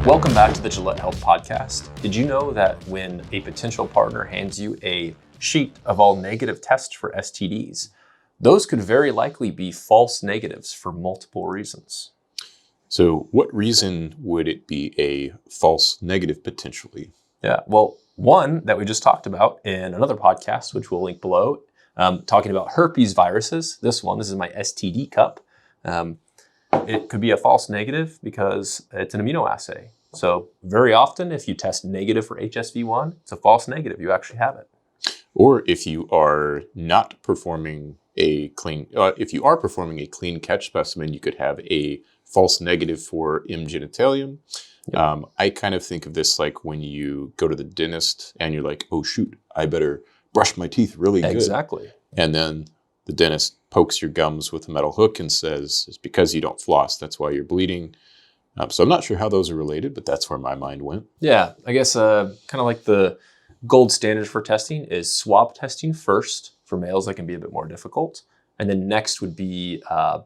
Welcome back to the Gillett Health podcast. Did you know that when a potential partner hands you a sheet of all negative tests for STDs, those could very likely be false negatives for multiple reasons? So what reason would it be a false negative potentially? Yeah, well, one that we just talked about in another podcast, which we'll link below, talking about herpes viruses. This is my STD cup. It could be a false negative because it's an immunoassay. So very often, if you test negative for HSV1, it's a false negative. You actually have it. Or if you are not performing if you are performing a clean catch specimen, you could have a false negative for M. genitalium. Yep. I kind of think of this like when you go to the dentist and you're like, oh shoot, I better brush my teeth really good. Exactly. And then the dentist pokes your gums with a metal hook and says, it's because you don't floss, that's why you're bleeding. So I'm not sure how those are related, but that's where my mind went. Yeah, I guess kind of like the gold standard for testing is swab testing first. For males, that can be a bit more difficult. And then next would be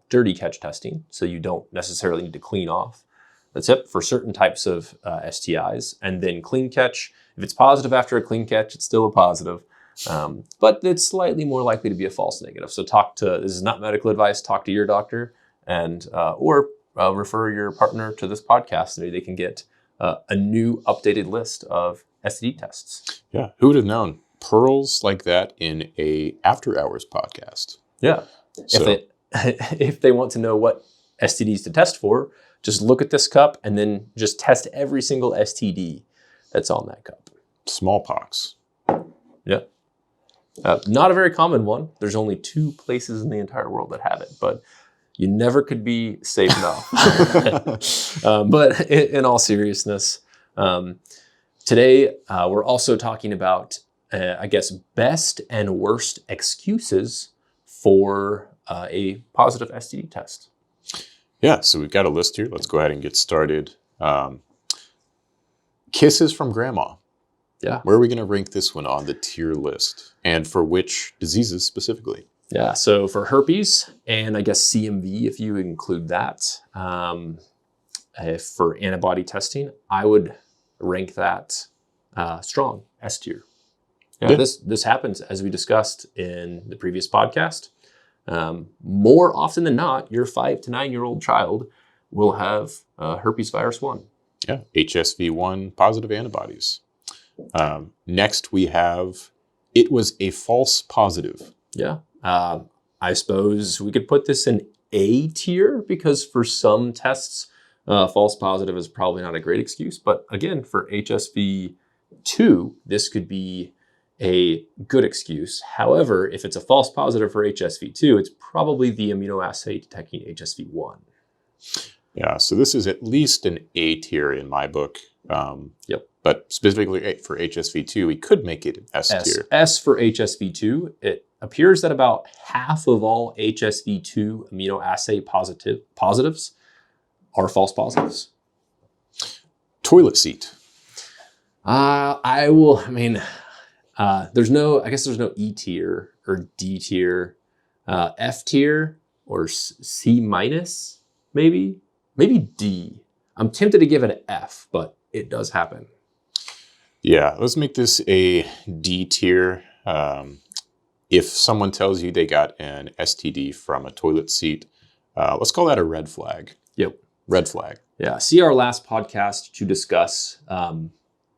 dirty catch testing. So you don't necessarily need to clean off. That's it for certain types of STIs. And then clean catch, if it's positive after a clean catch, it's still a positive. But it's slightly more likely to be a false negative. So this is not medical advice, talk to your doctor and or refer your partner to this podcast. Maybe they can get a new updated list of STD tests. Yeah, who would have known pearls like that in a after hours podcast? Yeah, so if they want to know what STDs to test for, just look at this cup and then just test every single STD that's on that cup. Smallpox. Yeah. Not a very common one. There's only 2 places in the entire world that have it, but you never could be safe enough. But in all seriousness, today we're also talking about, best and worst excuses for a positive STD test. Yeah, so we've got a list here. Let's go ahead and get started. Kisses from grandma. Yeah. Where are we going to rank this one on the tier list? And for which diseases specifically? Yeah, so for herpes and I guess CMV, if you include that, for antibody testing, I would rank that strong, S tier. Yeah. This happens, as we discussed in the previous podcast. More often than not, your 5 to 9-year-old child will have herpes virus 1. Yeah, HSV1 positive antibodies. Next, we have, it was a false positive. Yeah. I suppose we could put this in A tier because for some tests, false positive is probably not a great excuse. But again, for HSV2, this could be a good excuse. However, if it's a false positive for HSV2, it's probably the immunoassay detecting HSV1. Yeah, so this is at least an A tier in my book. Yep. But specifically for HSV2, we could make it an S tier. S for HSV2. It appears that about half of all HSV2 immunoassay positives are false positives. Toilet seat. There's no E tier or D tier, F tier or C minus, maybe D. I'm tempted to give it an F, but it does happen. Yeah, let's make this a D tier. If someone tells you they got an STD from a toilet seat, let's call that a red flag. Yep. Red flag. Yeah. See our last podcast to discuss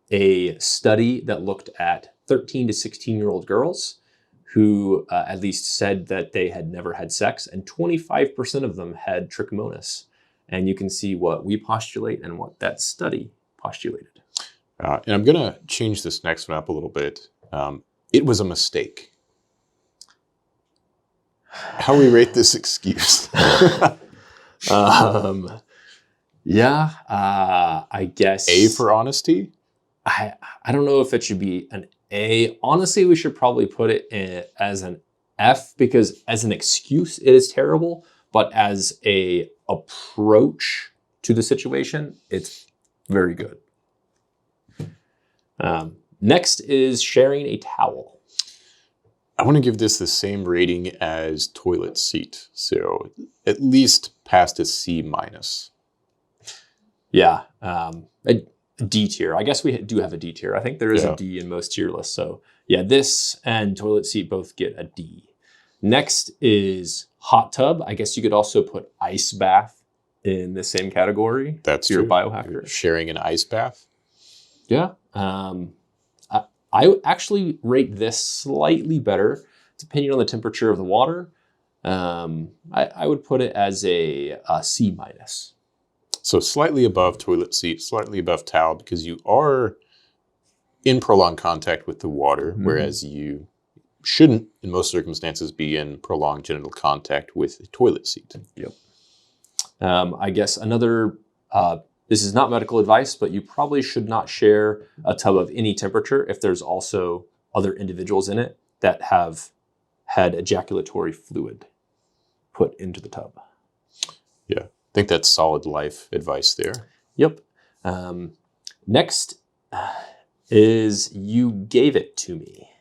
a study that looked at 13 to 16-year-old girls who at least said that they had never had sex, and 25% of them had trichomonas. And you can see what we postulate and what that study postulated. And I'm going to change this next one up a little bit. It was a mistake. How we rate this excuse? I guess A for honesty. I don't know if it should be an A. Honestly, we should probably put it as an F because as an excuse, it is terrible. But as a approach to the situation, it's very good. Next is sharing a towel. I want to give this the same rating as toilet seat. So at least past a C minus. Yeah. A D tier. I guess we do have a D tier. I think there is a D in most tier lists. So yeah, this and toilet seat both get a D. Next is hot tub. I guess you could also put ice bath in the same category. That's your true. biohacker. You're sharing an ice bath. Yeah. I actually rate this slightly better, depending on the temperature of the water. I would put it as a C minus. So slightly above toilet seat, slightly above towel, because you are in prolonged contact with the water, whereas you shouldn't, in most circumstances, be in prolonged genital contact with a toilet seat. Yep. I guess another, this is not medical advice, but you probably should not share a tub of any temperature if there's also other individuals in it that have had ejaculatory fluid put into the tub. Yeah, I think that's solid life advice there. Yep. Next is you gave it to me.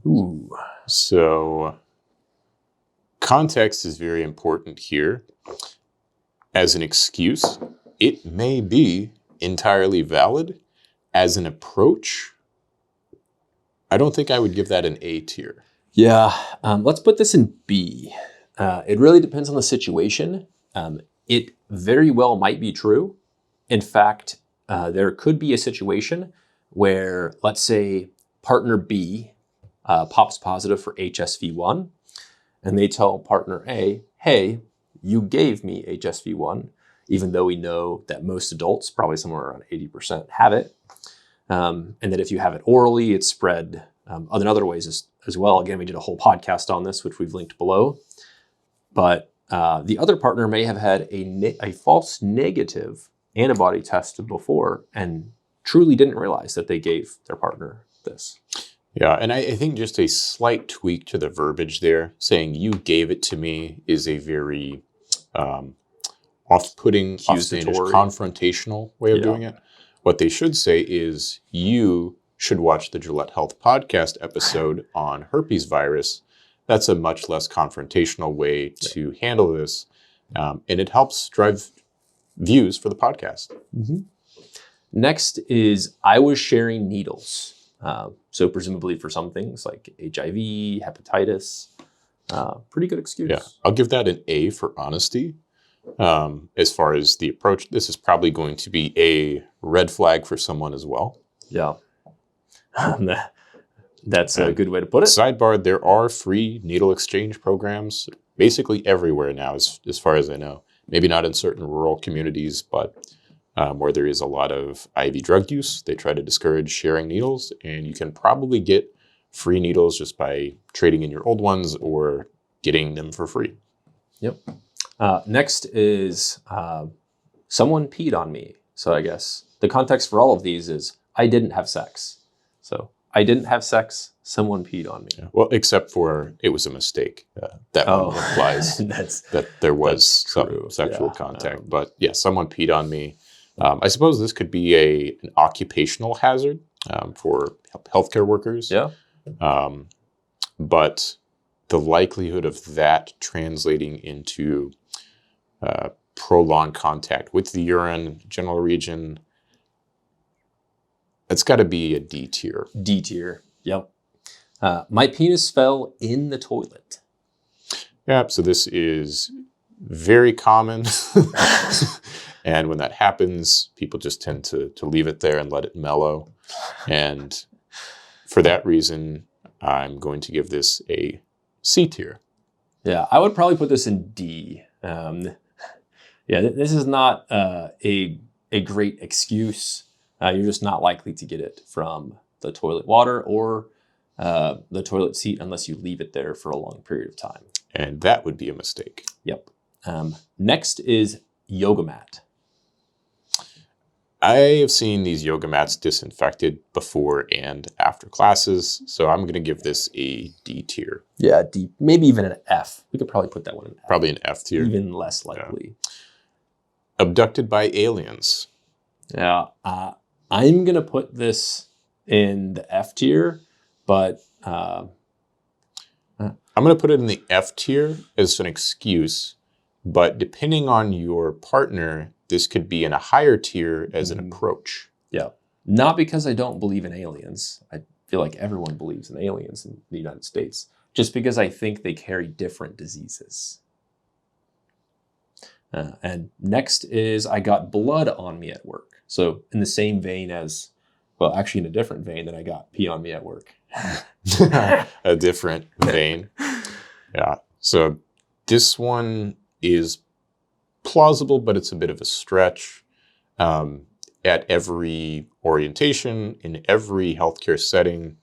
Ooh. So context is very important here. As an excuse, it may be entirely valid. As an approach, I don't think I would give that an A tier. Yeah, let's put this in B. It really depends on the situation. It very well might be true. In fact, there could be a situation where, let's say, partner B pops positive for HSV1, and they tell partner A, hey, you gave me HSV1, even though we know that most adults, probably somewhere around 80%, have it. And that if you have it orally, it's spread in other ways as well. Again, we did a whole podcast on this, which we've linked below. But the other partner may have had a false negative antibody test before and truly didn't realize that they gave their partner this. Yeah, and I think just a slight tweak to the verbiage there, saying you gave it to me, is a very off-putting, offstanding, confrontational way of doing it. What they should say is you should watch the Gillett Health podcast episode on herpes virus. That's a much less confrontational way to handle this, and it helps drive views for the podcast. Mm-hmm. Next is I was sharing needles. So presumably for some things like HIV, hepatitis, pretty good excuse. Yeah, I'll give that an A for honesty. As far as the approach, this is probably going to be a red flag for someone as well. Yeah. That's a good way to put it. Sidebar, there are free needle exchange programs basically everywhere now, as far as I know. Maybe not in certain rural communities, but where there is a lot of IV drug use, they try to discourage sharing needles, and you can probably get free needles just by trading in your old ones or getting them for free. Yep. Next is someone peed on me. So I guess the context for all of these is I didn't have sex. So I didn't have sex, someone peed on me. Yeah. Well, except for it was a mistake. That one implies that there was some sexual contact. But yeah, someone peed on me. I suppose this could be an occupational hazard for healthcare workers. Yeah. But the likelihood of that translating into prolonged contact with the urine, genital region, it's got to be a D tier. D tier. Yep. My penis fell in the toilet. Yeah. So this is very common. And when that happens, people just tend to leave it there and let it mellow. And for that reason, I'm going to give this a C tier. Yeah, I would probably put this in D. This is not a great excuse. You're just not likely to get it from the toilet water or the toilet seat unless you leave it there for a long period of time. And that would be a mistake. Yep. Next is yoga mat. I have seen these yoga mats disinfected before and after classes, so I'm going to give this a D tier. Yeah, D, maybe even an F. We could probably put that one in F. Probably an F tier. Even less likely. Yeah. Abducted by aliens. Yeah, I'm going to put this in the F tier, but I'm going to put it in the F tier as an excuse, but depending on your partner, this could be in a higher tier as an approach. Yeah. Not because I don't believe in aliens. I feel like everyone believes in aliens in the United States. Just because I think they carry different diseases. And next is I got blood on me at work. So in the same vein as, well, actually in a different vein than I got pee on me at work. A different vein. Yeah. So this one is plausible, but it's a bit of a stretch. At every orientation, in every healthcare setting,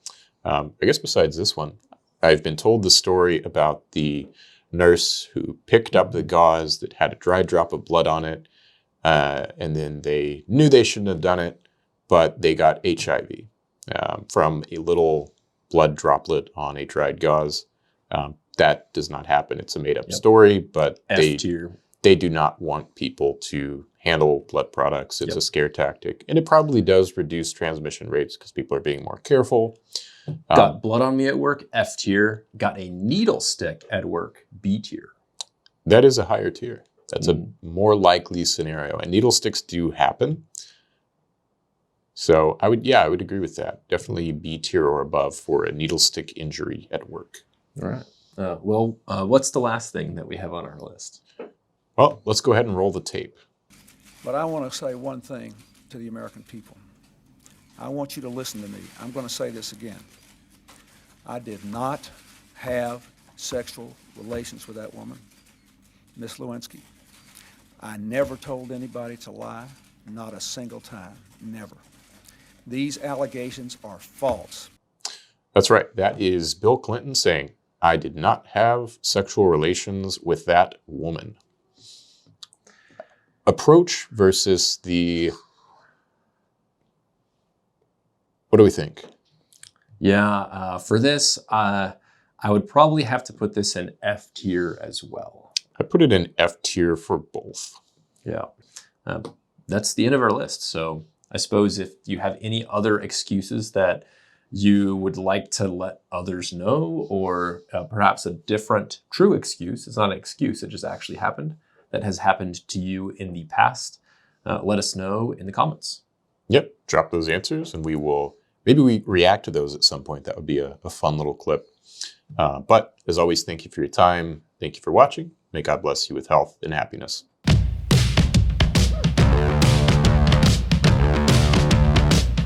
I guess besides this one, I've been told the story about the nurse who picked up the gauze that had a dry drop of blood on it, and then they knew they shouldn't have done it, but they got HIV from a little blood droplet on a dried gauze. That does not happen. It's a made-up story, but F tier. They do not want people to handle blood products. It's a scare tactic. And it probably does reduce transmission rates because people are being more careful. Got blood on me at work, F tier. Got a needle stick at work, B tier. That is a higher tier. That's a more likely scenario. And needle sticks do happen. So I would agree with that. Definitely B tier or above for a needle stick injury at work. All right. What's the last thing that we have on our list? Well, let's go ahead and roll the tape. But I want to say one thing to the American people. I want you to listen to me. I'm going to say this again. I did not have sexual relations with that woman, Miss Lewinsky. I never told anybody to lie, not a single time, never. These allegations are false. That's right. That is Bill Clinton saying, I did not have sexual relations with that woman. Approach versus the... What do we think? Yeah, for this, I would probably have to put this in F tier as well. I put it in F tier for both. Yeah. That's the end of our list. So I suppose if you have any other excuses that you would like to let others know, or perhaps a different true excuse, it's not an excuse, it just actually happened, that has happened to you in the past, let us know in the comments. Yep, drop those answers and maybe we react to those at some point. That would be a fun little clip. But as always, thank you for your time. Thank you for watching. May God bless you with health and happiness.